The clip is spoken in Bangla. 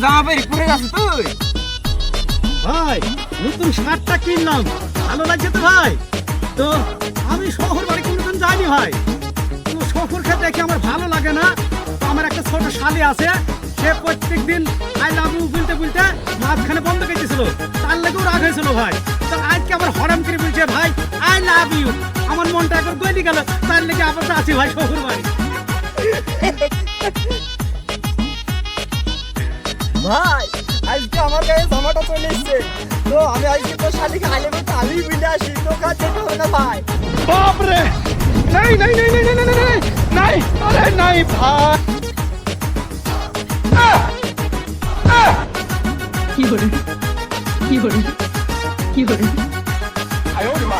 জামা পরে পরে যাচ্ছ তুই? ভাই নতুন শার্টটা কিনলাম, ভালো লাগছে তো ভাই। তো আমি শহর বাড়ি কোনোদিন যাইনি ভাই, তো শহর খেতে দেখে আমার ভালো লাগে না। তো আমার একটা ছোট শালি আছে, সে প্রত্যেক দিন আই লাভ ইউ বলতে বলতে মাঝখানে বন্ধ করে দিয়েছিল, তার লেগেও রাগ হয়েছিল ভাই। তো আজকে আমার হরাম করে বলছে ভাই আই লাভ ইউ, আমার মনটা একবার গলি গেল, তার লেগে আবার আছি ভাই শহর বাড়ি। ভাই আজকে আমার গায়ে জামাটা চলে এসছে, তো আমি আজকে তোর শালিকে আইলে বলতে আমি মিলে আসি, তো কাজ যেতে হবে না ভাই। বাপ রে, নাই নাই নাই নাই নাই নাই নাই নাই, আরে নাই ভাই। কি হলো কি হলো কি হলো? আয় ওরে মা।